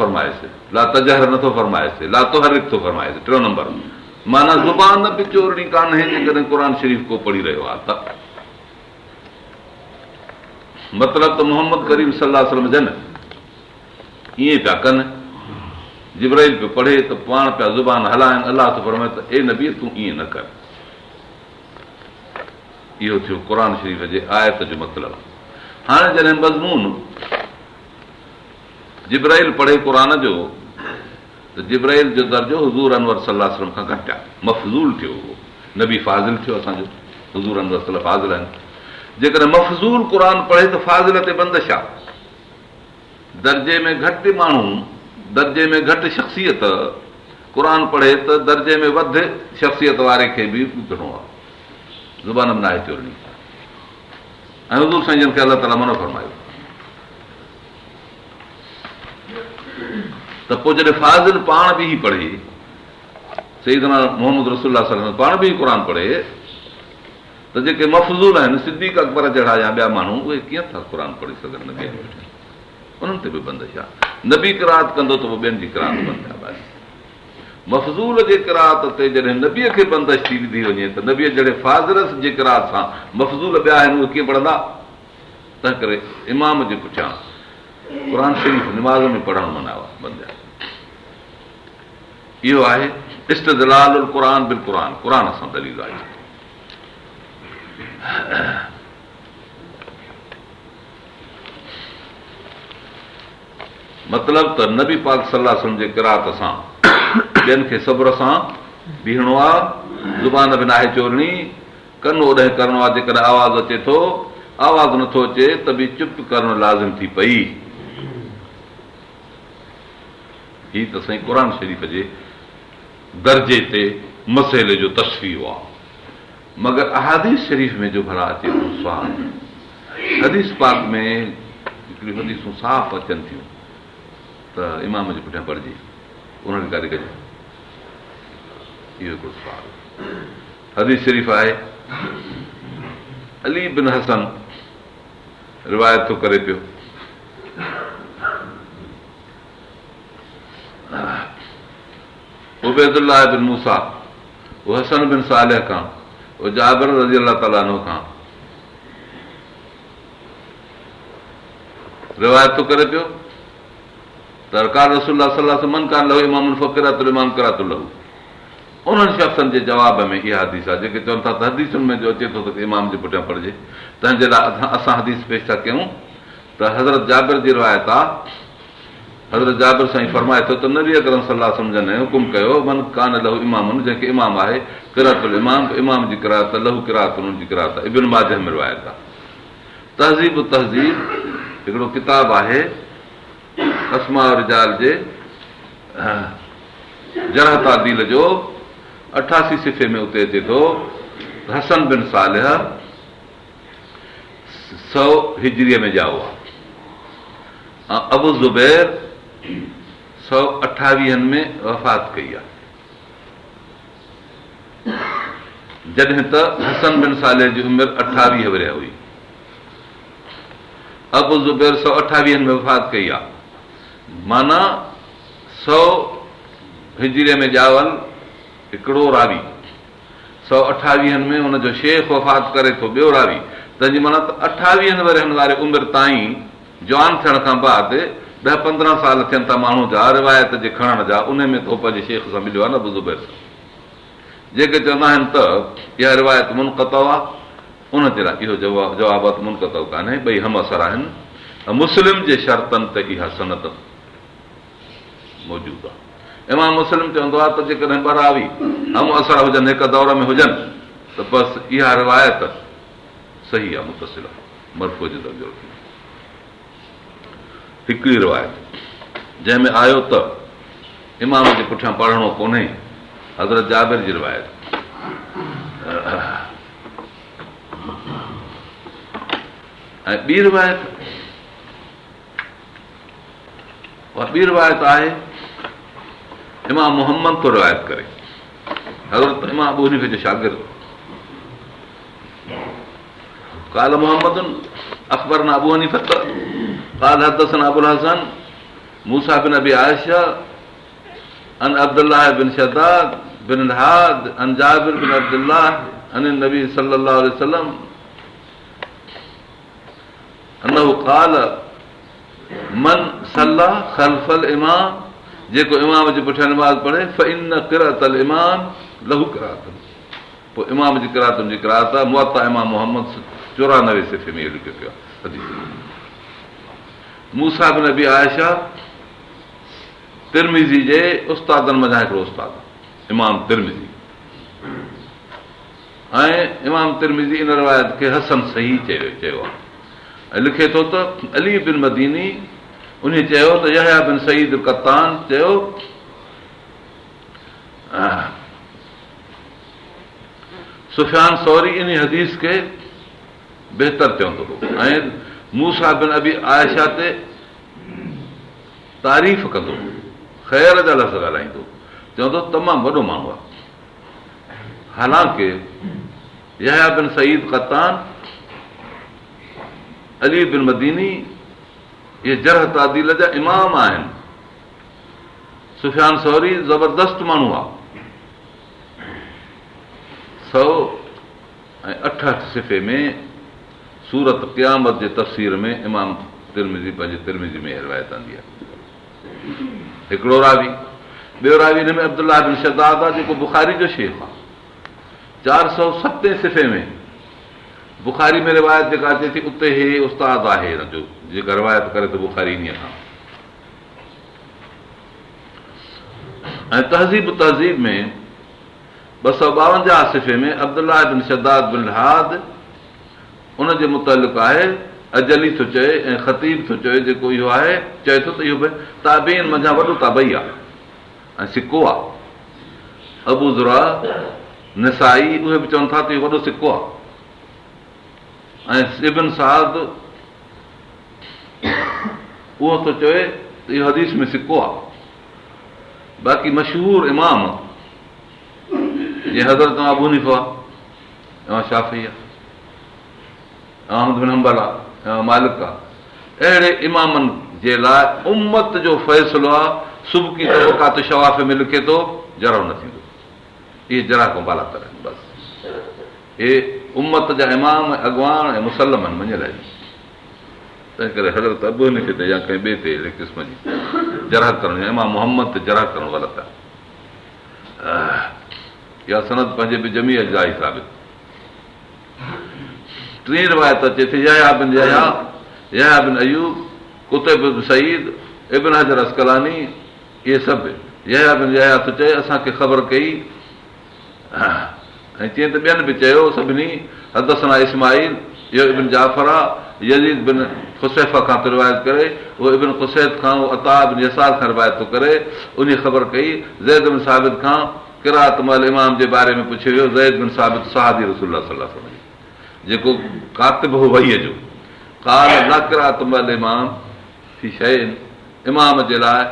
फरमाएसि, ला तजहर नथो फरमाएसि, ला तुहरिक थो फरमाएसि। 3 नंबर माना ज़ुबान बि चोरणी कान्हे जेकॾहिं क़ुर शरीफ़ को पढ़ी रहियो आहे त। मतिलब त मोहम्मद करीम सल्लल्लाहु अलैहि वसल्लम जन ईअं पिया कनि, जिब्राइल पियो पढ़े त पाण पिया ज़ुबान हलाइनि, अलाह थो फरमाए त ए नबी तूं ईअं न कर। इहो थियो क़ुर शरीफ़ जे आयत जो मतिलबु। हाणे जॾहिं मज़मून जिब्राइल पढ़े क़ुर जो त जिब्राइल जो दर्जो हुज़ूर अनवर सल्लल्लाहु अलैहि वसल्लम खां घटि आहे, मफ़ज़ूल थियो उहो, नबी फाज़िल थियो असांजो, हुज़ूर अनवर सल्लल्लाहु फाज़िल आहिनि। जेकॾहिं मफ़ज़ूल क़ुर पढ़े त फाज़िल ते बंदिश आहे। दर्जे में घटि माण्हू, दर्जे में घटि शख़्सियत क़ुर पढ़े त दर्जे में वधि शख़्सियत वारे खे बि ॿुधणो आहे, ज़ुबान में नाहे चोरणी। ऐं हुज़ूर साईं जन खे अलाह ताला मनो फरमायो त पोइ जॾहिं फाज़िल पाण बि पढ़े, सैयदना मोहम्मद रसूलुल्लाह सल्लल्लाहु अलैहि वसल्लम पाण बि क़ुर पढ़े त जेके मफ़ज़ूल आहिनि, सिद्दीक़ अकबर जहिड़ा या ॿिया माण्हू, उहे कीअं था क़ुर पढ़ी सघनि? नबी उन्हनि ते बि बंदिश आहे। नबी क़िराअत कंदो त पोइ ॿियनि जी क़िराअत बंदि आहे। बसि मफ़ज़ूल जे क़िराअत ते जॾहिं नबीअ खे बंदिश थी विधी वञे त नबीअ जहिड़े फाज़िलस जे क़िराअत सां मफ़ज़ूल ॿिया आहिनि उहे कीअं पढ़ंदा? तंहिं करे इमाम जे पुठियां क़ुर शरीफ़ निमाज़ में पढ़णु मना बंदि आहे। इहो आहे इस्तदलालुल क़ुर बिल क़ुर, क़ुर सां दलील आहे। मतिलब त नबी पाक सल्लल्लाहु अलैहि वसल्लम जे क़िराअत सां ॿियनि खे सब्र सां बीहणो आहे, ज़ुबान बि नाहे चोरणी, कन ओॾे करिणो आहे। जेकॾहिं आवाज़ु अचे थो, आवाज़ु नथो अचे त बि चुप करणु लाज़िम थी पई। हीउ त साईं क़ुर शरीफ़ जे दर्जे ते मसइले जो तशरीह आहे। मगर अहादीस शरीफ़ में जो भला अचे थो सुवाल, हदीस पाक में हिकिड़ियूं हदीसूं साफ़ अचनि थियूं त इमाम जे पुठियां पढ़िजे, उन्हनि खे कजे। इहो हिकिड़ो सुवाल। हदीस शरीफ़ आहे, अली बिन हसन रिवायत थो करे पियो, उबैदुल्लाह बिन मूसा, वो हसन बिन सालिह खां, वो जाबिर रज़ी अल्लाह ताला अन्हु खां रिवायत थो करे पियो त क़ाल रसूलुल्लाह सल्लल्लाहु अलैहि वसल्लम मन कान लहू इमामुन फ़क़िरातुल इमाम क़िरातुल लहू। उन्हनि शख़्सनि जे जवाब में इहा हदीस आहे जेके चवनि था त हदीसुनि में जो अचे थो त इमाम जे पुठियां पढ़िजे। तंहिंजे लाइ असां हदीस पेश था कयूं त हज़रत जाबिर जी रिवायत आहे। हज़रत जाबिर साईं फरमाए थो त नबी अकरम सल्लल्लाहु अलैहि वसल्लम ने हुकुम कयो, मन कान लहू इमामुन, जंहिंखे इमाम आहे, क़िरातुल इमाम, इमाम जी क़िराअत, लहू क़िराअत, उन्हनि जी क़िराअत। इब्न माजाह में रिवायत आहे। तहज़ीब तहज़ीब हिकिड़ो किताब आहे अस्मा रिजाल जे जरह तादील जो 88 सिफ़े में उते अचे थो हसन बिन सालिह 100 हिजरीअ में ॼाओ आहे, अबू ज़ुबैर 128 में वफ़ात कई आहे। जॾहिं त हसन बिन सालिह जी उमिरि 28 वरिया हुई। अबू ज़ुबैर 128 में वफ़ात कई आहे, माना 100 हिजरीअ में ॼावल हिकिड़ो रावी, 128 में हुनजो शेख वफ़ात करे थो ॿियो रावी, तंहिंजी माना त 28 वरनि वारे उमिरि ताईं जवान थियण खां बाद 10-15 साल थियनि था माण्हू जा रिवायत जे खणण जा, उन में तो पंहिंजे शेख सां मिलियो आहे न अबू ज़ुबैर सां। जेके चवंदा आहिनि त इहा रिवायत मुनक़तौ आहे, उन जे लाइ इहो जवाबात मुनक़तौ कान्हे, ॿई हम असर आहिनि। मुस्लिम जे शर्तनि ते इहा सनत मौजूदु आहे। इमाम मुस्लिम चवंदो आहे त जेकॾहिं ॿ रावी हम असर हुजनि, हिक दौर में हुजनि, त बसि इहा रिवायत सही आहे, मुतसिल आहे, मरफ़ू जो दर्जो रखी। हिकिड़ी रिवायत जंहिंमें आयो त इमाम जे पुठियां पढ़णो कोन्हे, हज़रत जाबिर जी रिवायत। ऐं ॿी रिवायत आहे इमाम मुहम्मद थो रिवायत करे, हज़रत इमाम अबू हनीफ़ा जो शागिर्द। काल मोहम्मद अख़बरना अबू हनीफ़ा, काल हदसना अबुल हसन, मूसा बिन अबी आयशा अन अब्दुल्लाह बिन शदाद बिन हाद अन जाबिर बिन अब्दुल्लाह अन नबी सल्लल्लाहु अलैहि वसल्लम अन्नहु क़ाल मन सल्ला खल्फल इमाम, जेको इमाम जे पुठियां नमाज़ पढ़े फ़इन्न क़िराअतल इमाम लहू क़िराअतुन, पोइ इमाम जी क़िराअतुनि जी क़िराअत आहे। मुअत्ता इमाम मोहम्मद 94 सिफ़े में इहो लिखियो पियो आहे। मूसा बिन नबी आयशा तिरमिज़ी जे उस्तादनि मंझां हिकिड़ो उस्ताद इमाम तिरमिज़ी, ऐं इमाम तिरमिज़ी इन रिवायत खे हसन सही चयो आहे। ऐं लिखे थो त अली बिन मदीनी उन चयो त यहया बिन सईद कत्तान चयो सुफ़ियान सौरी इन हदीस खे बहितर चवंदो हो ऐं मूसा बिन अबी आयशा ते तारीफ़ कंदो, ख़ैर जा लफ़्ज़ ॻाल्हाईंदो, चवंदो तमामु वॾो माण्हू आहे। हालांकि यहया बिन सईद कत्तान, अली बिन मदीनी इहे जरह तादील जा इमाम आहिनि। सुफ़ियान सौरी ज़बरदस्त माण्हू आहे। 168 सिफ़े में सूरत क़यामत जे तफ़सीर में इमाम तिरमिज़ी पंहिंजे तिरमिज़ी में रिवायत आंदी आहे। हिकिड़ो रावी, ॿियो रावी हिन में अब्दुल्लाह बिन शदाद आहे जेको बुखारी जो शेख आहे। 407 सिफ़े में बुखारी में रिवायत जेका अचे थी उते हे उस्ताद आहे हिन जो जेका रिवायत करे थो बुखारी इन खां। ऐं तहज़ीब में 252 सिफ़े में अब्दुल्लाह बिन शदाद बिन हाद उन जे मुतलिक़ आहे, अजली थो चए ऐं ख़तीब थो चए, जेको इहो आहे चए थो त इहो बि ताबीन मंझां वॾो ताबई आहे ऐं सिको आहे। अबू ज़ुरा निसाई उहे बि चवनि था त इहो वॾो सिको आहे। ऐं इब्न साद उहो थो चए त इहो हदीस में सिको आहे। बाक़ी मशहूर इमाम जीअं हज़रत अबू हनीफ़ा, इमाम शाफ़ी आहे, अहमद बिन हंबल आहे, इमाम मालिक आहे, अहिड़े इमामनि जे लाइ उम्मत जो फ़ैसिलो आहे। सुबकी तबक़ात शवाफ़ में लिखे थो जरह न थींदो, इहे जरह खां बालातर आहिनि। बसि हे उम्मत जा इमाम अॻवान ऐं मुसलमान मञियल आहिनि। तंहिं करे हज़रत अबू हनीफ़े ते या कंहिं ॿिए ते अहिड़े क़िस्म जी जरह करणु, इमाम मोहम्मद ते जरह करणु ग़लति आहे। इहा सनद पंहिंजे बि जमीअ जा ई साबित। टीं रिवायत अचे थी यहया बिन अयूब, कुतैब बिन सईद, इब्न हजर अस्कलानी, इहे सभु यहया बिन यहया थो चए असांखे ख़बर कई। ऐं चईं त ॿियनि बि चयो सभिनी हदसना इस्माइल, इहो इब्न जाफ़र आहे, यज़ीद बिन ख़ुसैफ़ा खां थो रिवायत करे, उहो इब्न ख़ुसैद खां, उहो अता बिन यसार खां रिवायत थो करे। उन ख़बर कई ज़ैद बिन साबित खां क़िराअत महिल इमाम जे बारे में पुछियो वियो। ज़ैद बिन साबित सहाबी रसूलुल्लाह सल्लल्लाहु अलैहि वसल्लम जेको कातिब हो वहीअ जो, क़ाल ला क़िराअत महिल इमाम फी शैइन, इमाम जे लाइ,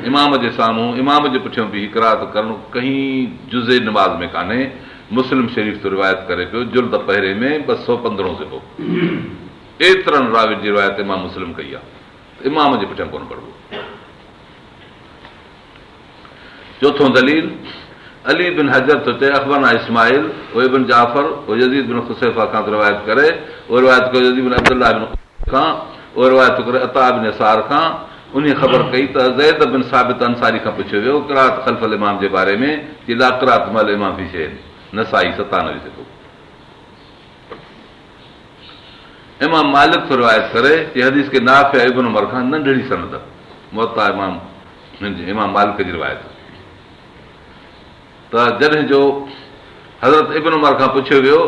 इमाम जे साम्हूं, इमाम जे पुठियां बि क़िराअत करणु कहीं जुज़े नमाज़ में कान्हे। मुस्लिम शरीफ़ तो रिवायत करे पियो जुल्द पहिरें में 215 सिफ़ो। एतिरनि रावियुनि जी रिवायत इमाम मुस्लिम कई आहे, इमाम जे पुठियां कोन पढ़बो। चोथों दलील अली बिन हजर थो चए अख़बरना इस्माइल, उहो इब्न जाफ़र, उहो यज़ीद बिन ख़ुसैफ़ा खां रिवायत करे, उहो रिवायत कयो यज़ीद बिन अब्दुल्लाह बिन खां, उहो रिवायत करे अता बिन यसार खां। उन ख़बर कई त ज़ैद बिन साबित अंसारी खां पुछियो वियो क़िराअत ख़ल्फ़ल इमाम जे बारे में कि ला क़िराअत महिल इमाम फी शैइन, नसाई 97 सिफ़ो। इमाम मालिक थो रिवायत करे कि हदीस के नाफ़िया इब्न उमर खां, नंढड़ी सनद, मुअत्ता इमाम मालिक जी रिवायत। त जॾहिं जो हज़रत इब्न उमर खां पुछियो वियो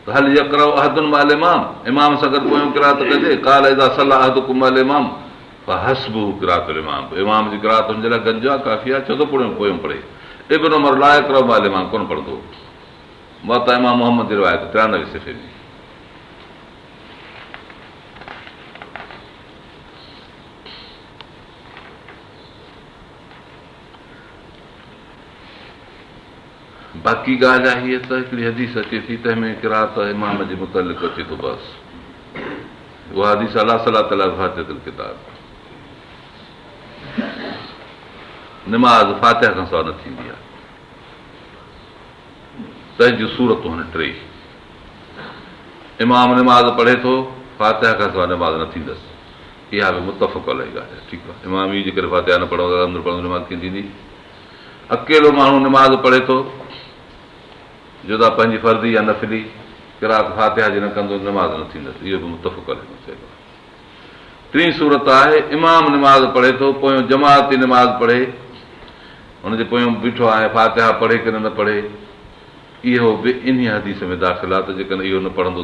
त हल यक़रउ अहदुन माल इमाम, इमाम सां गॾु पोयों क़िराअत कजे, क़ाल इज़ा सल्ला अहदुकुम माल इमाम फहस्बुहु क़िराअतुल इमाम, इमाम जी क़िराअत हुन जे लाइ गंज आहे, काफ़ी आहे, छो त पोयों पढ़े। इब्न उमर ला यक़रउ माल इमाम कोन पढ़ंदो। मुअत्ता इमाम मोहम्मद जी रिवायत 93 सिफ़े में। बाक़ी ॻाल्हि आहे हीअ त हिकिड़ी हदीस अचे थी तंहिंमें क़िराअत इमाम जे मुतलिक़ अचे थो बसि। उहा हदीस अला सलात अला फातिहतिल किताब। निमाज़ फातिहा खां सवाइ न थींदी आहे। तंहिंजूं सूरतूं आहिनि टे। इमाम निमाज़ पढ़े थो, फातिहा खां सवाइ निमाज़ न थींदसि। इहा बि मुतफ़क़ इलाही ॻाल्हि आहे। ठीकु आहे, इमाम ई जे करे फातिहा न पढ़ूं त अंदरि पढ़ूं निमाज़ कीअं थींदी? अकेलो माण्हू निमाज़ पढ़े थो, जुदा पंहिंजी फर्ज़ी या नफ़िली किरात फातिहा जी न कंदो, निमाज़ न थींदसि। इहो बि मुतफ़क़ इलाही आहे। टीं सूरत आहे इमाम निमाज़ पढ़े थो, पोयों जमाती निमाज़ पढ़े, हुनजे पोयों बीठो आहे, फातिहा पढ़े की न पढ़े, इहो बि इन हदीस में दाख़िल आहे त जेकॾहिं इहो न पढ़ंदो